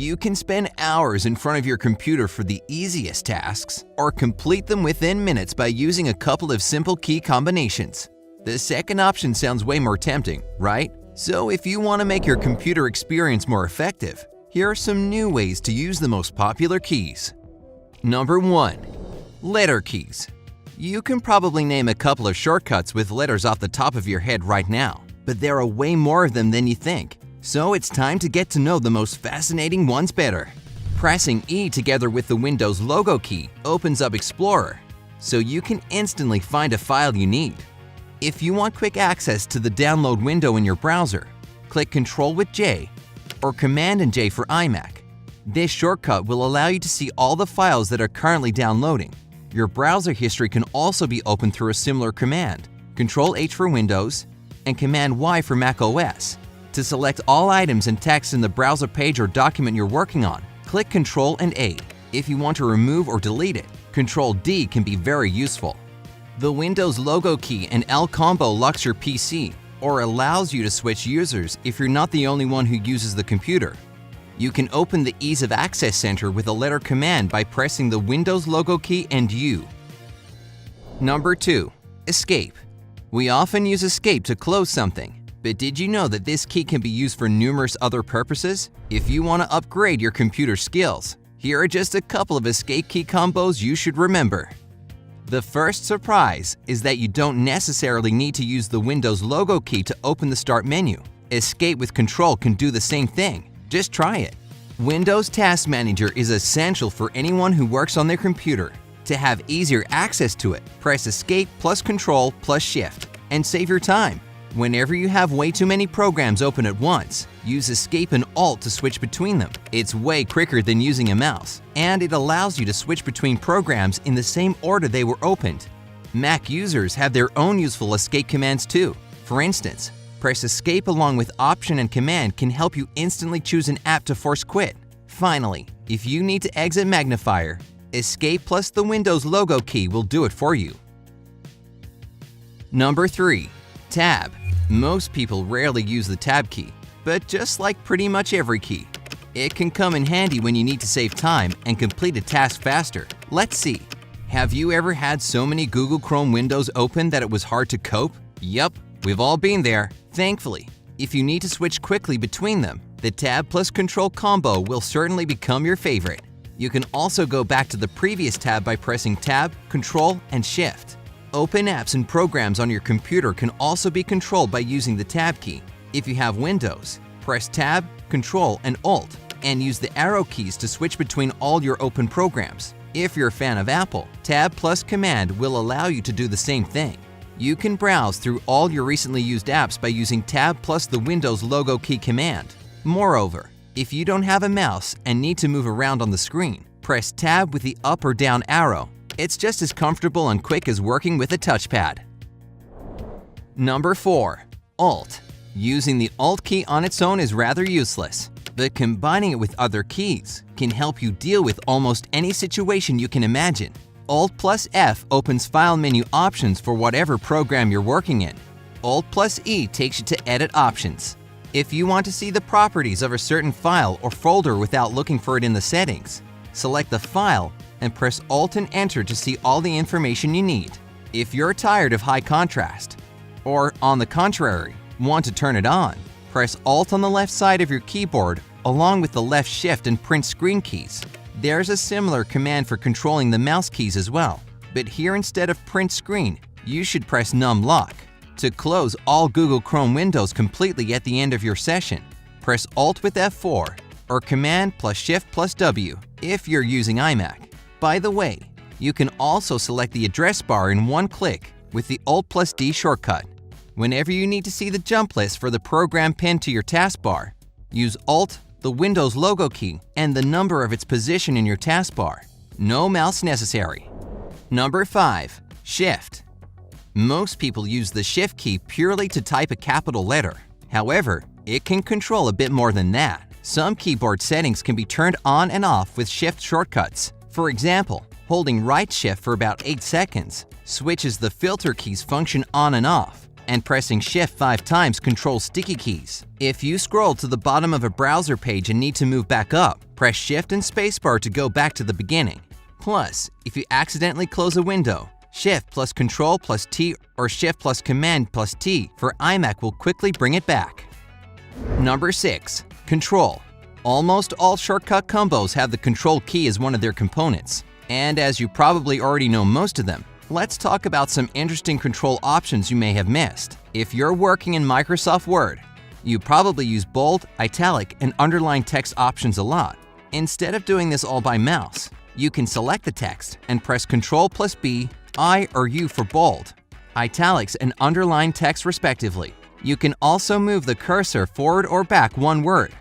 You can spend hours in front of your computer for the easiest tasks, or complete them within minutes by using a couple of simple key combinations. The second option sounds way more tempting, right? So if you want to make your computer experience more effective, here are some new ways to use the most popular keys. Number 1. Letter keys. You can probably name a couple of shortcuts with letters off the top of your head right now, but there are way more of them than you think. So it's time to get to know the most fascinating ones better. Pressing E together with the Windows logo key opens up Explorer, so you can instantly find a file you need. If you want quick access to the download window in your browser, click Ctrl with J or Command and J for iMac. This shortcut will allow you to see all the files that are currently downloading. Your browser history can also be opened through a similar command, Ctrl H for Windows and Command Y for Mac OS. To select all items and text in the browser page or document you're working on, click Ctrl and A. If you want to remove or delete it, Ctrl D can be very useful. The Windows logo key and L combo locks your PC or allows you to switch users if you're not the only one who uses the computer. You can open the Ease of Access Center with a letter command by pressing the Windows logo key and U. Number 2. Escape. We often use Escape to close something. But did you know that this key can be used for numerous other purposes? If you want to upgrade your computer skills, here are just a couple of escape key combos you should remember. The first surprise is that you don't necessarily need to use the Windows logo key to open the Start menu. Escape with Control can do the same thing. Just try it. Windows Task Manager is essential for anyone who works on their computer. To have easier access to it, press Escape plus Control plus Shift and save your time. Whenever you have way too many programs open at once, use Escape and Alt to switch between them. It's way quicker than using a mouse, and it allows you to switch between programs in the same order they were opened. Mac users have their own useful escape commands too. For instance, press Escape along with Option and Command can help you instantly choose an app to force quit. Finally, if you need to exit Magnifier, Escape plus the Windows logo key will do it for you. Number 3. Tab. Most people rarely use the Tab key, but just like pretty much every key, it can come in handy when you need to save time and complete a task faster. Let's see. Have you ever had so many Google Chrome windows open that it was hard to cope? Yup, we've all been there. Thankfully, if you need to switch quickly between them, the Tab plus Control combo will certainly become your favorite. You can also go back to the previous tab by pressing Tab, Control, and Shift. Open apps and programs on your computer can also be controlled by using the Tab key. If you have Windows, press Tab, Control, and Alt, and use the arrow keys to switch between all your open programs. If you're a fan of Apple, Tab plus Command will allow you to do the same thing. You can browse through all your recently used apps by using Tab plus the Windows logo key command. Moreover, if you don't have a mouse and need to move around on the screen, press Tab with the up or down arrow. It's just as comfortable and quick as working with a touchpad. Number 4. Alt. Using the Alt key on its own is rather useless, but combining it with other keys can help you deal with almost any situation you can imagine. Alt plus F opens file menu options for whatever program you're working in. Alt plus E takes you to edit options. If you want to see the properties of a certain file or folder without looking for it in the settings, select the file and press Alt and Enter to see all the information you need. If you're tired of high contrast, or on the contrary, want to turn it on, press Alt on the left side of your keyboard along with the left Shift and Print Screen keys. There's a similar command for controlling the mouse keys as well, but here instead of Print Screen, you should press Num Lock. To close all Google Chrome windows completely at the end of your session, press Alt with F4 or Command plus Shift plus W if you're using iMac. By the way, you can also select the address bar in one click with the Alt plus D shortcut. Whenever you need to see the jump list for the program pinned to your taskbar, use Alt, the Windows logo key, and the number of its position in your taskbar. No mouse necessary. Number 5. Shift. Most people use the Shift key purely to type a capital letter. However, it can control a bit more than that. Some keyboard settings can be turned on and off with Shift shortcuts. For example, holding right Shift for about 8 seconds switches the filter key's function on and off, and pressing Shift 5 times controls sticky keys. If you scroll to the bottom of a browser page and need to move back up, press Shift and spacebar to go back to the beginning. Plus, if you accidentally close a window, Shift plus Control plus T or Shift plus Command plus T for iMac will quickly bring it back. Number 6. Control. Almost all shortcut combos have the Control key as one of their components. And as you probably already know most of them, let's talk about some interesting control options you may have missed. If you're working in Microsoft Word, you probably use bold, italic, and underline text options a lot. Instead of doing this all by mouse, you can select the text and press Ctrl plus B, I or U for bold, italics, and underline text respectively. You can also move the cursor forward or back one word,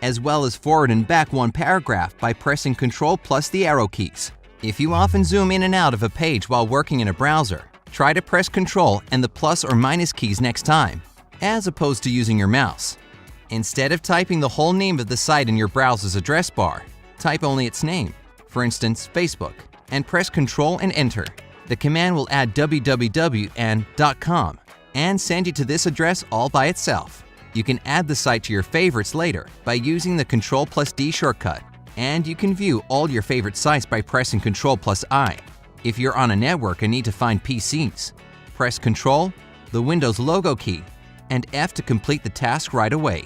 as well as forward and back one paragraph by pressing Ctrl plus the arrow keys. If you often zoom in and out of a page while working in a browser, try to press Ctrl and the plus or minus keys next time, as opposed to using your mouse. Instead of typing the whole name of the site in your browser's address bar, type only its name, for instance, Facebook, and press Ctrl and Enter. The command will add www and .com and send you to this address all by itself. You can add the site to your favorites later by using the Ctrl plus D shortcut. And you can view all your favorite sites by pressing Ctrl plus I. If you're on a network and need to find PCs, press Ctrl, the Windows logo key, and F to complete the task right away.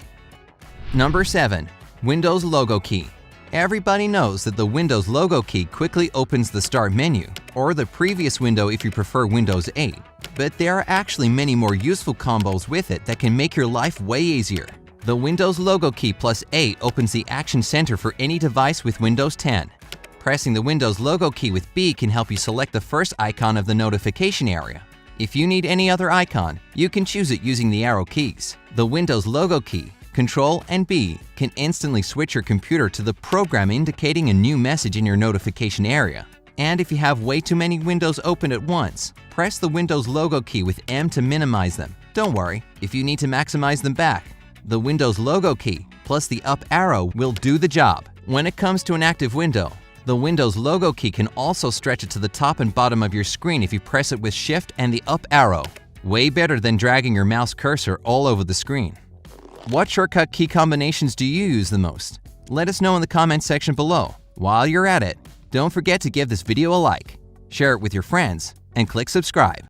Number 7. Windows logo key. Everybody knows that the Windows logo key quickly opens the Start menu, or the previous window if you prefer Windows 8. But there are actually many more useful combos with it that can make your life way easier. The Windows logo key plus A opens the Action Center for any device with Windows 10. Pressing the Windows logo key with B can help you select the first icon of the notification area. If you need any other icon, you can choose it using the arrow keys. The Windows logo key, Control and B can instantly switch your computer to the program indicating a new message in your notification area. And if you have way too many windows open at once, press the Windows logo key with M to minimize them. Don't worry, if you need to maximize them back, the Windows logo key plus the up arrow will do the job. When it comes to an active window, the Windows logo key can also stretch it to the top and bottom of your screen if you press it with Shift and the up arrow. Way better than dragging your mouse cursor all over the screen. What shortcut key combinations do you use the most? Let us know in the comments section below. While you're at it, don't forget to give this video a like, share it with your friends, and click subscribe.